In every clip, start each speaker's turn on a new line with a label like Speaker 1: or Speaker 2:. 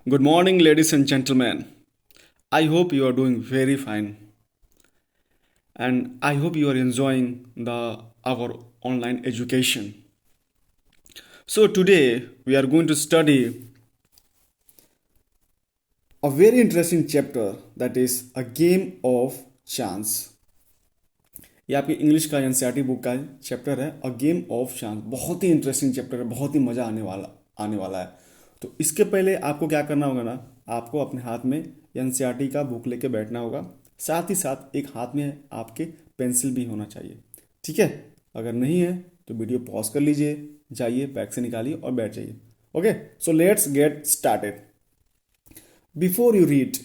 Speaker 1: Good morning, ladies and gentlemen. I hope you are doing very fine, and I hope you are enjoying the our online education. So today we are going to study a very interesting chapter, that is a game of chance. ये आपकी English का NCERT book का chapter है, a game of chance. बहुत ही interesting chapter है, बहुत ही मज़ा आने वाला है। तो इसके पहले आपको क्या करना होगा ना, आपको अपने हाथ में एनसीईआरटी का बुक लेके बैठना होगा। साथ ही साथ एक हाथ में आपके पेंसिल भी होना चाहिए, ठीक है। अगर नहीं है तो वीडियो पॉज कर लीजिए, जाइए बैग से निकालिए और बैठ जाइए। Okay, so let's get started. Before you read,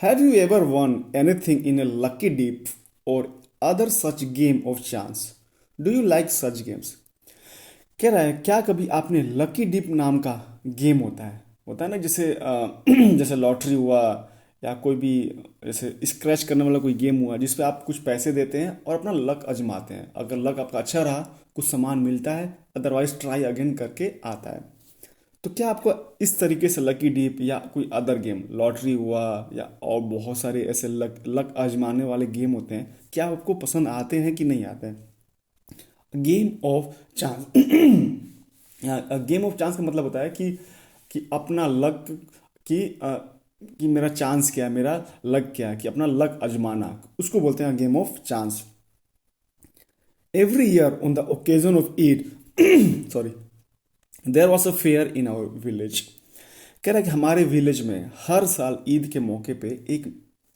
Speaker 1: have you ever won anything in a lucky dip or other such game of chance? Do you like such games? कह रहा है, क्या कभी आपने लकी डिप नाम का गेम होता है ना, जैसे जैसे लॉटरी हुआ, या कोई भी जैसे स्क्रैच करने वाला कोई गेम हुआ जिसपे आप कुछ पैसे देते हैं और अपना लक आजमाते हैं। अगर लक आपका अच्छा रहा कुछ सामान मिलता है, अदरवाइज ट्राई अगेन करके आता है। तो क्या आपको इस तरीके से लकी डीप या कोई अदर गेम, लॉटरी हुआ या और बहुत सारे ऐसे लक लक आजमाने वाले गेम होते हैं, क्या आपको पसंद आते हैं कि नहीं आते हैं? Game of chance game of chance का मतलब होता है कि अपना लक, कि कि मेरा चांस क्या है, मेरा लक क्या है, कि अपना लक आजमाना, उसको बोलते हैं game of chance. Every year on the occasion of Eid sorry, there was a fair in our village. कह रहा है कि हमारे विलेज में हर साल ईद के मौके पे एक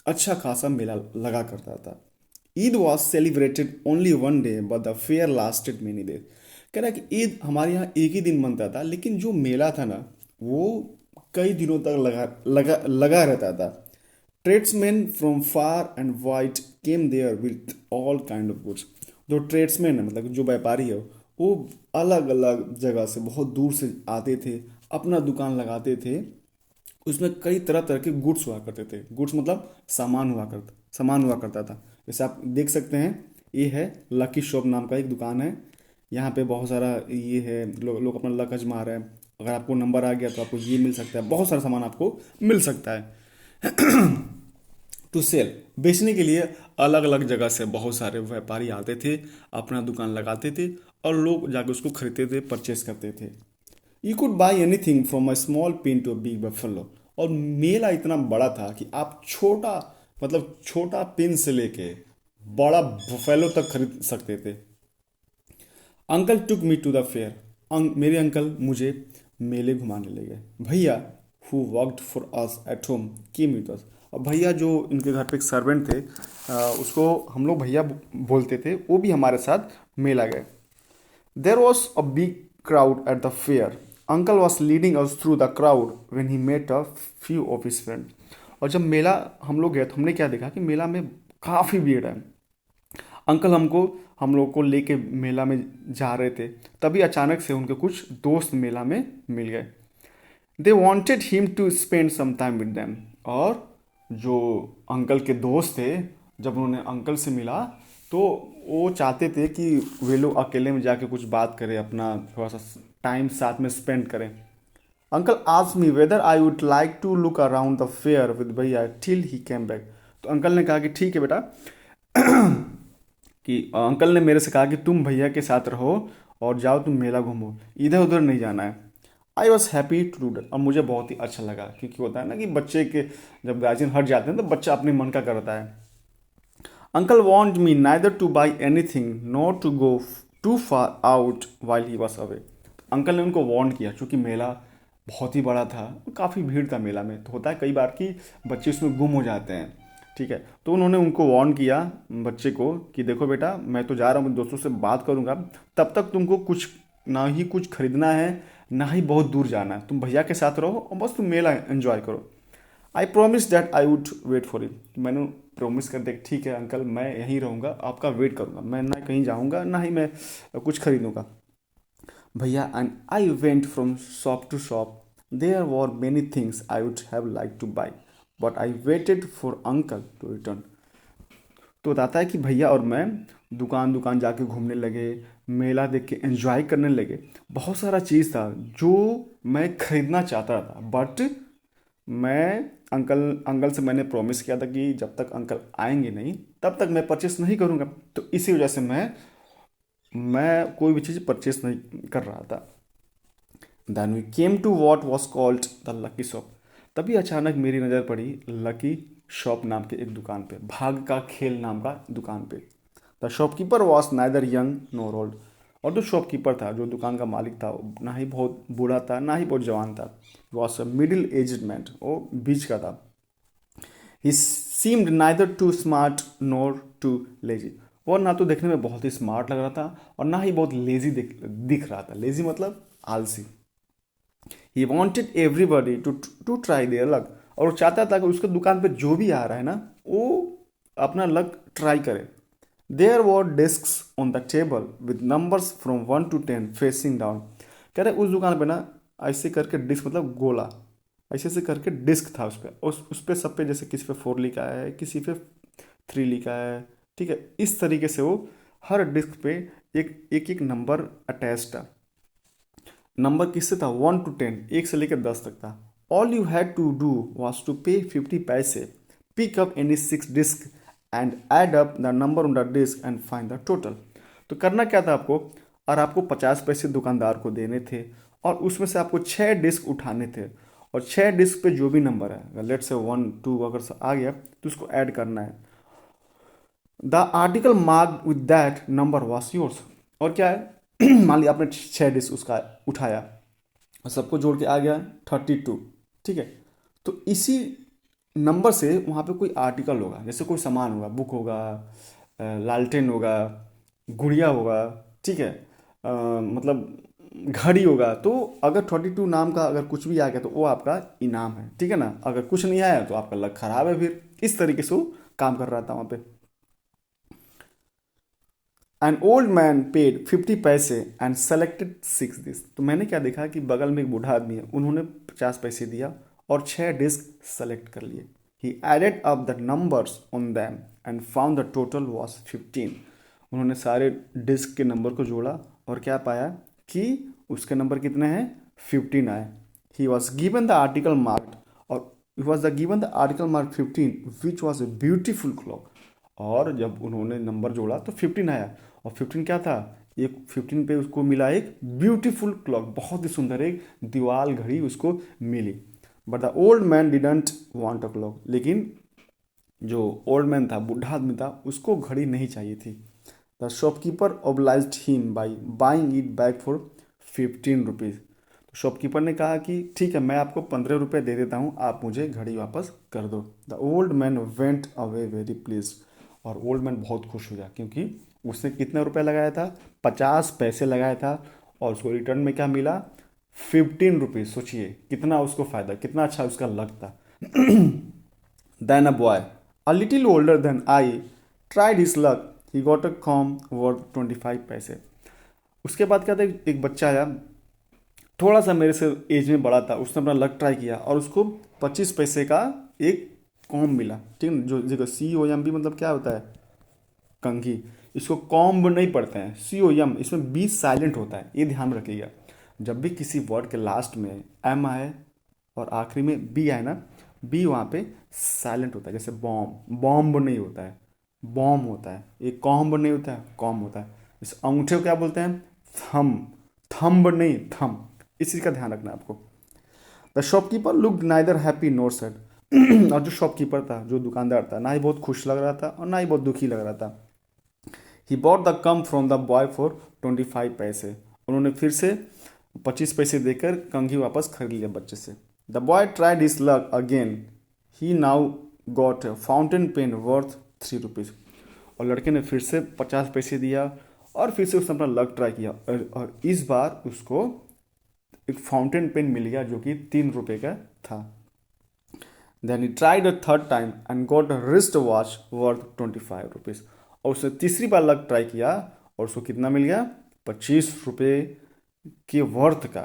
Speaker 1: अच्छा खासा मेला लगा करता था। Eid was celebrated only one day but the fair lasted many days. कह रहा है कि ईद हमारे यहाँ एक ही दिन मनता था, लेकिन जो मेला था ना वो कई दिनों तक लगा लगा लगा रहता था। Tradesman from far and wide came there with all kind of goods. जो ट्रेड्समैन है, मतलब जो व्यापारी है, वो अलग अलग जगह से, बहुत दूर से आते थे, अपना दुकान लगाते थे। उसमें कई तरह तरह के गुड्स हुआ करते थे। गुड्स मतलब सामान हुआ करता था। जैसे आप देख सकते हैं, ये है लकी शॉप नाम का एक दुकान है। यहाँ पे बहुत सारा ये है, लोग अपना लक आजमा रहे हैं। अगर आपको नंबर आ गया तो आपको ये मिल सकता है, बहुत सारा सामान आपको मिल सकता है। टू सेल, बेचने के लिए अलग अलग जगह से बहुत सारे व्यापारी आते थे, अपना दुकान लगाते थे और लोग जाके उसको खरीदते थे, परचेस करते थे। You could buy anything from a small pin to big buffalo. और मेला इतना बड़ा था कि आप छोटा, मतलब छोटा पिन से लेके बड़ा बफेलो तक खरीद सकते थे। Uncle took me to the fair. मेरे अंकल मुझे मेले घुमाने ले गए। भैया who worked for us at home came with us. और भैया जो इनके घर पे एक सर्वेंट थे, उसको हम लोग भैया बोलते थे, वो भी हमारे साथ मेला गए। There was a big crowd at the fair. Uncle was leading us through the crowd when he met a few of his friends. और जब मेला हम लोग गए तो हमने क्या देखा कि मेला में काफ़ी भीड़ है। अंकल हम लोग को लेके मेला में जा रहे थे, तभी अचानक से उनके कुछ दोस्त मेला में मिल गए। They wanted him to spend some time with them. और जो अंकल के दोस्त थे, जब उन्होंने अंकल से मिला तो वो चाहते थे कि वे लोग अकेले में जाके कुछ बात करें, अपना थोड़ा सा टाइम साथ में स्पेंड करें। Uncle asked me whether I would like to look around the fair with भैया टिल ही केम बैक। तो अंकल ने कहा कि ठीक है बेटा, कि अंकल ने मेरे से कहा कि तुम भैया के साथ रहो और जाओ, तुम मेला घूमो, इधर उधर नहीं जाना है। I was happy to do that. और मुझे बहुत ही अच्छा लगा, क्योंकि होता है ना कि बच्चे के जब गार्जियन हट जाते हैं तो बच्चा अपने मन का करता है। Uncle want me neither to buy anything not to go too far out while he was away. Uncle ने उनको वार्न किया, चूँकि मेला बहुत ही बड़ा था, काफ़ी भीड़ था मेला में, तो होता है कई बार कि बच्चे उसमें गुम हो जाते हैं, ठीक है। तो उन्होंने उनको वार्न किया बच्चे को कि देखो बेटा, मैं तो जा रहा हूँ, दोस्तों से बात करूँगा, तब तक तुमको कुछ ना ही कुछ खरीदना है, ना ही बहुत दूर जाना है। तुम भैया के साथ रहो और बस तुम मेला एंजॉय करो। I promise that I would wait for you. मैंने प्रोमिस कर दिया, ठीक है अंकल, मैं यहीं रहूँगा, आपका वेट करूँगा, मैं ना कहीं जाऊँगा ना ही मैं कुछ खरीदूँगा। भैया and I went from shop to shop. There were many things I would have like to buy but I waited for uncle to return. तो बताता है कि भैया और मैं दुकान दुकान जाके घूमने लगे, मेला देख के एंजॉय करने लगे। बहुत सारा चीज़ था जो मैं खरीदना चाहता था, बट मैं अंकल से मैंने प्रॉमिस किया था कि जब तक अंकल आएंगे नहीं तब तक मैं परचेस नहीं करूँगा, तो इसी वजह से मैं कोई भी चीज़ परचेस नहीं कर रहा था। Then we came to what was called the lucky shop. तभी अचानक मेरी नज़र पड़ी लकी शॉप नाम के एक दुकान पे, भाग का खेल नाम का दुकान पे। The shopkeeper was neither young nor old. और जो शॉपकीपर था, जो दुकान का मालिक था, वो ना ही बहुत बूढ़ा था ना ही बहुत जवान था। Was a middle aged man, वो बीच का था। He seemed neither too smart nor too lazy. और ना तो देखने में बहुत ही स्मार्ट लग रहा था और ना ही बहुत लेजी दिख रहा था। लेजी मतलब आलसी। He wanted everybody to try their luck. और वो चाहता था कि उसके दुकान पे जो भी आ रहा है ना, वो अपना लक ट्राई करे। There were disc on the table with numbers from 1 to 10 facing down. कह रहे उस दुकान पे ना ऐसे करके डिस्क मतलब गोला, ऐसे ऐसे करके डिस्क था उस पर। उस पे सब पे जैसे किसी पे 4 लिखा है, किसी पे 3 लिखा है, ठीक है। इस तरीके से वो हर डिस्क पे एक एक नंबर अटैच था। नंबर किससे था? 1 to 10, 1 से लेकर 10 तक था। All you had to do was to pay 50 पैसे, pick up any 6 disc and add up the number on the disc and find the total. तो करना क्या था आपको? और आपको 50 पैसे दुकानदार को देने थे और उसमें से आपको 6 डिस्क उठाने थे। और 6 डिस्क पे जो भी नंबर है, लेट से 1 2 अगर आ गया तो उसको ऐड करना है। The article mark with that number was yours. और क्या है मान लिया आपने 6 डिस्क उसका उठाया और सबको जोड़ के आ गया 32, ठीक है। तो इसी नंबर से वहाँ पे कोई आर्टिकल होगा, जैसे कोई सामान होगा, बुक होगा, लालटेन होगा, गुड़िया होगा, ठीक है, मतलब घड़ी होगा। तो अगर 32 नाम का अगर कुछ भी आ गया तो वो आपका इनाम है, ठीक है ना। अगर कुछ नहीं आया तो आपका लक खराब है। फिर इस तरीके से वो काम कर रहा था वहाँ पे। एन ओल्ड मैन पेड 50 पैसे एंड सेलेक्टेड 6 डिस्क। तो मैंने क्या देखा कि बगल में एक बूढ़ा आदमी है, उन्होंने 50 पैसे दिया और 6 डिस्क सेलेक्ट कर लिए। He added up the numbers on them and found the total was 15। उन्होंने सारे डिस्क के नंबर को जोड़ा और क्या पाया कि उसके नंबर कितने हैं? 15 आए। He was given the article marked, और he was the given the article mark 15 which was a beautiful clock. और जब उन्होंने नंबर जोड़ा तो 15 आया। और 15 क्या था? एक 15 पे उसको मिला एक ब्यूटीफुल क्लॉक, बहुत ही सुंदर एक दीवाल घड़ी उसको मिली। But the old man didn't want a clock. लेकिन जो ओल्ड मैन था, बूढ़ा आदमी था, उसको घड़ी नहीं चाहिए थी। The shopkeeper obliged him by buying it back for 15 rupees. तो शॉपकीपर ने कहा कि ठीक है, मैं आपको 15 रुपये दे देता हूँ, आप मुझे घड़ी वापस कर दो। The old man went away very please. और ओल्ड मैन बहुत खुश हो गया क्योंकि उसने कितना रुपया लगाया था? 50 पैसे लगाया था और उसको रिटर्न में क्या मिला? 15 रुपीज़। सोचिए कितना उसको फायदा, कितना अच्छा उसका लक था। Then a boy a little older than I tried his luck, he got a comb worth 25 पैसे। उसके बाद क्या था, एक बच्चा आया, थोड़ा सा मेरे से एज में बड़ा था, उसने अपना लक ट्राई किया और उसको 25 पैसे का एक कॉम मिला, ठीक है। जो देखो COMB मतलब क्या होता है? कंघी। इसको कॉम्ब नहीं पढ़ते हैं, COM, इसमें बी साइलेंट होता है, ये ध्यान रखिएगा। जब भी किसी वर्ड के लास्ट में M आए और आखिरी में B आए ना, B वहाँ पे साइलेंट होता है। जैसे बॉम्ब, बॉम्ब नहीं होता है, बॉम्ब होता है। ये कॉम्ब नहीं होता है, कॉम होता है। इस अंगूठे को क्या बोलते हैं? थम। थम्ब नहीं, थम। इस चीज़ का ध्यान रखना है आपको। The shopkeeper looked neither happy NOR sad. और जो शॉपकीपर था, जो दुकानदार था, ना ही बहुत खुश लग रहा था और ना ही बहुत दुखी लग रहा था। He bought the come from the boy for 25 पैसे। उन्होंने फिर से 25 पैसे देकर कंघी वापस खरीद लिया बच्चे से। The boy tried his luck again, he now got fountain pen worth 3 rupees. और लड़के ने फिर से 50 पैसे दिया और फिर से उसने अपना लक ट्राई किया और इस बार उसको एक फाउंटेन पेन मिल गया जो कि 3 रुपये का था। Then he tried a third time and got a wrist watch worth 25 rupees. और उसने तीसरी बार लक ट्राई किया और उसको कितना मिल गया? 25 रुपये के वर्थ का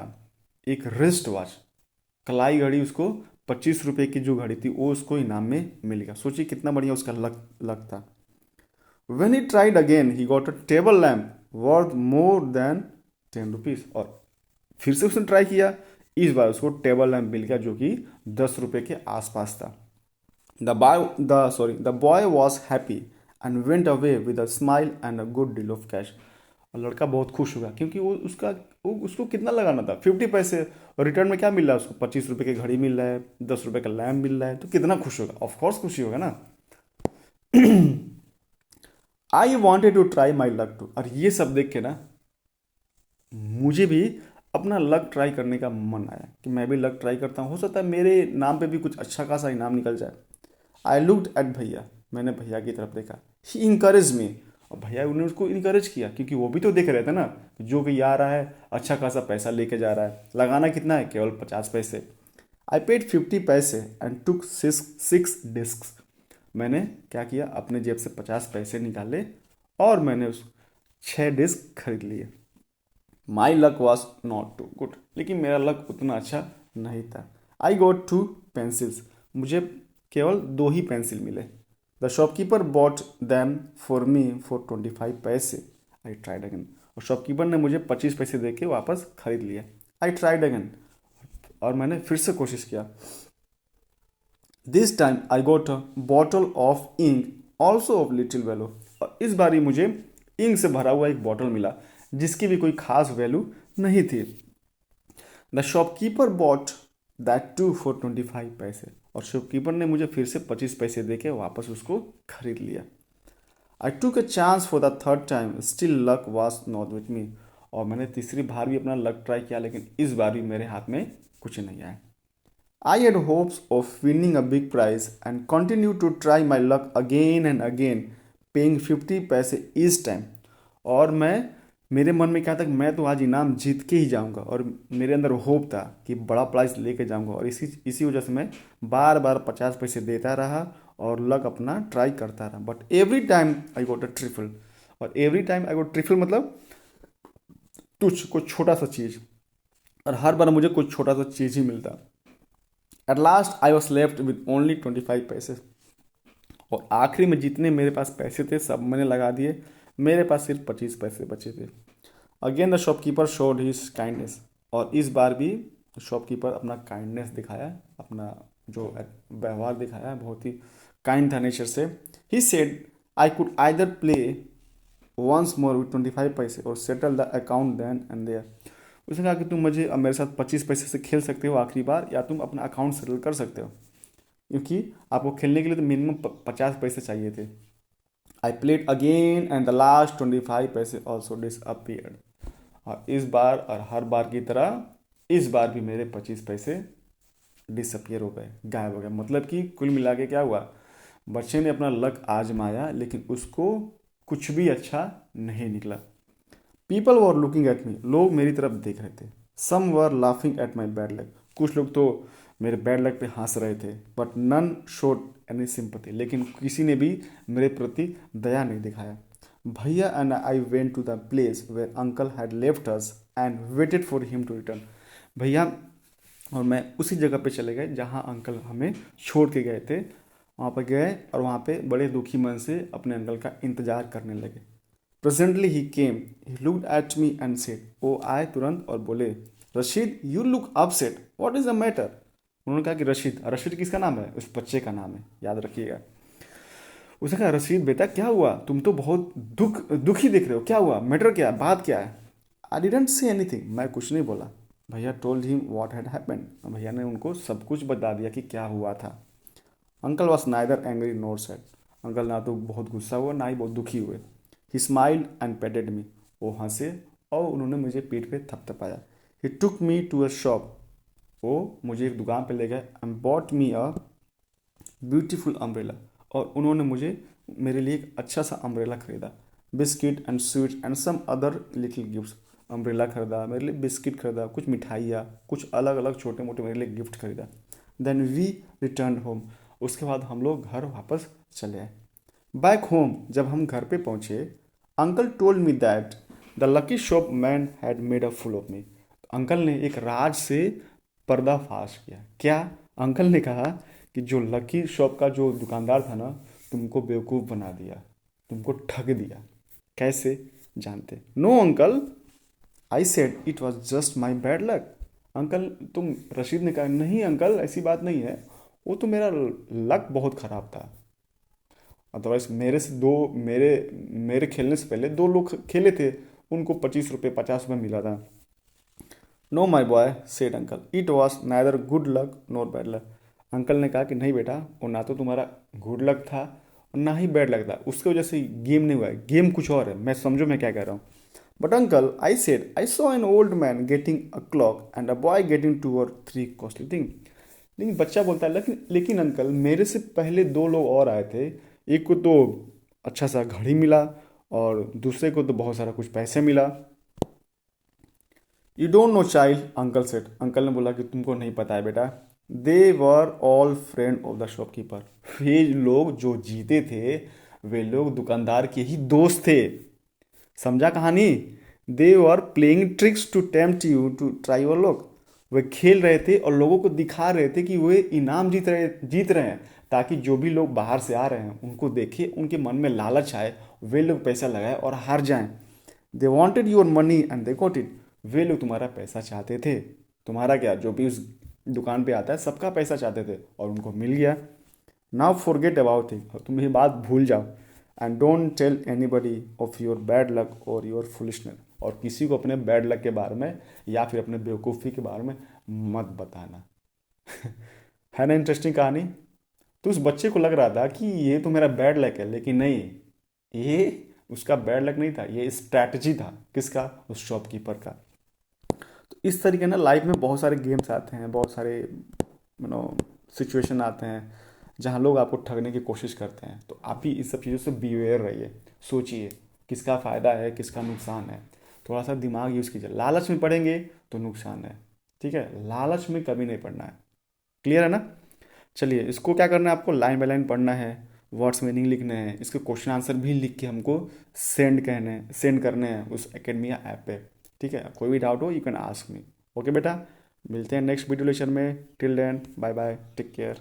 Speaker 1: एक रिस्ट वॉच, कलाई घड़ी। उसको 25 रुपये की जो घड़ी थी वो उसको इनाम में मिल गया। सोचिए कितना बढ़िया उसका लक था। When he tried again he got a table lamp worth more than 10 rupees. और फिर से उसने ट्राई किया, इस बार उसको टेबल लैम्प मिल गया जो कि 10 रुपये के आसपास था। The boy was happy and went away with a smile and a good deal of cash. और लड़का बहुत खुश हुआ क्योंकि उसको कितना लगाना था, 50 पैसे, और रिटर्न में क्या मिल रहा है उसको, 25 रुपये की घड़ी मिल रहा है, 10 रुपये का लैम्प मिल रहा है, तो कितना खुश होगा, ऑफकोर्स खुशी होगा ना। I wanted to try my luck too. और ये सब देख के ना मुझे भी अपना लक ट्राई करने का मन आया कि मैं भी लक ट्राई करता हूँ, हो सकता है मेरे नाम पे भी कुछ अच्छा खासा इनाम निकल जाए। आई लुक्ड एट भैया, मैंने भैया की तरफ देखा। ही इंकरेज मी, और भैया उन्होंने उसको इनकरेज किया क्योंकि वो भी तो देख रहे थे ना जो कि आ रहा है अच्छा खासा पैसा लेके जा रहा है, लगाना कितना है, केवल 50 पैसे। आई पेड 50 पैसे एंड टुक 6 डिस्क। मैंने क्या किया, अपने जेब से 50 पैसे निकाले और मैंने उस 6 डिस्क खरीद लिए। My luck was not too good, लेकिन मेरा लक उतना अच्छा नहीं था। आई गोट 2 पेंसिल्स, मुझे केवल 2 ही पेंसिल मिले। The shopkeeper bot them for me for 25 पैसे। आई ट्राइड अगेन, और शॉपकीपर ने मुझे 25 पैसे दे के वापस खरीद लिया। आई ट्राइड अगेन, और मैंने फिर से कोशिश किया। This time I got a bottle of ink also of little value, और इस बार ही मुझे इंक से भरा हुआ एक बॉटल मिला जिसकी भी कोई खास वैल्यू नहीं थी। The shopkeeper bought that too for 25 पैसे, और शॉपकीपर ने मुझे फिर से 25 पैसे दे के वापस उसको खरीद लिया। आई टूक a chance for the third time, still luck was not with me, और मैंने तीसरी बार भी अपना लक ट्राई किया लेकिन इस बार भी मेरे हाथ में कुछ नहीं आया। I had hopes of winning a big prize and continued to try my luck again and again, paying 50 पैसे each time। और मेरे मन में क्या था कि मैं तो आज इनाम जीत के ही जाऊंगा, और मेरे अंदर होप था कि बड़ा प्राइज लेके जाऊंगा, और इसी वजह से मैं बार बार 50 पैसे देता रहा और लक अपना ट्राई करता रहा। But every time I got a triple, और every time I got triple मतलब कुछ छोटा सा चीज़, और हर बार मुझे कुछ छोटा सा चीज़ ही मिलता। At last I was left with only 25 पैसे, और आखिरी में जितने मेरे पास पैसे थे सब मैंने लगा दिए, मेरे पास सिर्फ 25 पैसे बचे थे। Again the shopkeeper showed his kindness, और इस बार भी शॉपकीपर अपना काइंडनेस दिखाया, अपना जो व्यवहार दिखाया बहुत ही काइंड था नेचर से। He said I could either play once more with 25 पैसे और settle the account then and there. उसने कहा कि तुम मुझे अब मेरे साथ 25 पैसे से खेल सकते हो आखिरी बार, या तुम अपना अकाउंट सेटल कर सकते हो, क्योंकि आपको खेलने के लिए तो मिनिमम 50 पैसे चाहिए थे। I played again and the last 25 पैसे ऑल्सो डिसअपियर्ड, और इस बार और हर बार की तरह इस बार भी मेरे 25 पैसे डिसअपियर हो गए, गायब हो गए। मतलब कि कुल मिला के क्या हुआ, बच्चे ने अपना लक आजमाया लेकिन उसको कुछ भी अच्छा नहीं निकला। People were looking at me, लोग मेरी तरफ देख रहे थे। Some were laughing at my bad luck, कुछ लोग तो मेरे बैड लक पे हंस रहे थे। But none showed any sympathy, लेकिन किसी ने भी मेरे प्रति दया नहीं दिखाया। भैया and I went to the place where uncle had left us and waited for him to return. भैया और मैं उसी जगह पे चले गए जहाँ अंकल हमें छोड़ के गए थे, वहाँ पर गए और वहाँ पे बड़े दुखी मन से अपने अंकल का इंतजार करने लगे। Presently he came, he looked at me and said, वो आए तुरंत और बोले, Rashid you look upset, what is the matter. उन्होंने कहा कि रशीद, रशीद किसका नाम है, उस बच्चे का नाम है, याद रखिएगा। उसने कहा रशीद बेटा क्या हुआ, तुम तो बहुत दुखी दिख रहे हो, क्या हुआ, मैटर क्या है, बात क्या है। आई डिडंट से एनीथिंग, मैं कुछ नहीं बोला। भैया told him what had happened, भैया ने उनको सब कुछ बता दिया कि क्या हुआ था। Uncle was neither angry NOR sad, uncle ना तो बहुत गुस्सा हुआ ना ही बहुत दुखी हुए। ही स्माइल्ड एंड पेटेड मी, वो हंसे और उन्होंने मुझे पीठ पे थपथपाया। ही टुक मी टू अ शॉप, वो मुझे एक दुकान पे ले गए। And bought me a beautiful umbrella, और उन्होंने मुझे मेरे लिए एक अच्छा सा अम्ब्रेला खरीदा। Biscuit and sweet and some other little gifts, umbrella खरीदा, मेरे लिए बिस्किट खरीदा, कुछ मिठाइयाँ, कुछ अलग अलग छोटे मोटे मेरे लिए गिफ्ट खरीदा। देन वी रिटर्न होम, उसके बाद हम लोग घर वापस चले आए। बैक होम जब हम घर पे पहुँचे, uncle told me that the lucky shop man had made a full of me. Uncle ने एक राज से पर्दाफाश किया। क्या? अंकल ने कहा कि जो लकी शॉप का जो दुकानदार था ना, तुमको बेवकूफ़ बना दिया, तुमको ठग दिया। कैसे? जानते? No uncle, I said it was just my bad luck, uncle तुम रशीद ने कहा, नहीं अंकल ऐसी बात नहीं है, वो तो मेरा लक बहुत ख़राब था। अदरवाइज मेरे से दो मेरे मेरे खेलने से पहले दो लोग खेले थे, उनको 25 रुपये 50 रुपये मिला था। Know my boy said uncle, it was neither good luck nor bad luck. Uncle ने कहा कि नहीं बेटा, वो ना तो तुम्हारा गुड लक था और ना ही बैड लक था, उसकी वजह से गेम नहीं हुआ है, गेम कुछ और है, मैं समझो मैं क्या कह रहा हूँ। But uncle I said I saw an old man getting a clock and a boy getting 2 or 3 costly thing. लेकिन बच्चा बोलता है, लेकिन अंकल मेरे से पहले दो लोग और आए थे, एक को तो अच्छा सा घड़ी मिला और दूसरे को तो बहुत सारा कुछ पैसे मिला। You don't know child, uncle said, uncle ने बोला कि तुमको नहीं पता है बेटा, they were all friend of the shopkeeper. वे लोग जो जीते थे वे लोग दुकानदार के ही दोस्त थे। समझा कहानी? They were playing tricks to tempt you to try your luck. वे खेल रहे थे और लोगों को दिखा रहे थे कि वे इनाम जीत रहे हैं, ताकि जो भी लोग बाहर से आ रहे हैं उनको देखे, उनके मन में लालच आए, वे लोग पैसा लगाए और हार जाएं। They wanted your money and they got it. वे लोग तुम्हारा पैसा चाहते थे, तुम्हारा क्या, जो भी उस दुकान पे आता है सबका पैसा चाहते थे और उनको मिल गया। नाउ फॉरगेट अबाउट थिंग, और तुम ये बात भूल जाओ। And don't tell anybody of your bad luck और योर फुलिशनेस, और किसी को अपने बैड लक के बारे में या फिर अपने बेवकूफ़ी के बारे में मत बताना। है ना इंटरेस्टिंग कहानी? तो उस बच्चे को लग रहा था कि ये तो मेरा बैड लक है, लेकिन नहीं, ये उसका बैड लक नहीं था, ये स्ट्रैटेजी था। किसका? उस शॉपकीपर का। तो इस तरीके ना लाइफ में बहुत सारे गेम्स आते हैं, बहुत सारे सिचुएशन आते हैं जहाँ लोग आपको ठगने की कोशिश करते हैं। तो आप ही इस सब चीज़ों से बीवेयर रहिए, सोचिए किसका फ़ायदा है किसका नुकसान है, थोड़ा सा दिमाग यूज़ कीजिए। लालच में पड़ेंगे तो नुकसान है, ठीक है, लालच में कभी नहीं पड़ना है। क्लियर है ना? चलिए, इसको क्या करना है, आपको लाइन बाय लाइन पढ़ना है, वर्ड्स मीनिंग लिखने हैं, इसके क्वेश्चन आंसर भी लिख के हमको सेंड करने हैं उस एकेडमिया ऐप पे। ठीक है, कोई भी डाउट हो you can ask me. Okay बेटा, मिलते हैं नेक्स्ट वीडियो लेक्चर में। Till then bye bye, take care.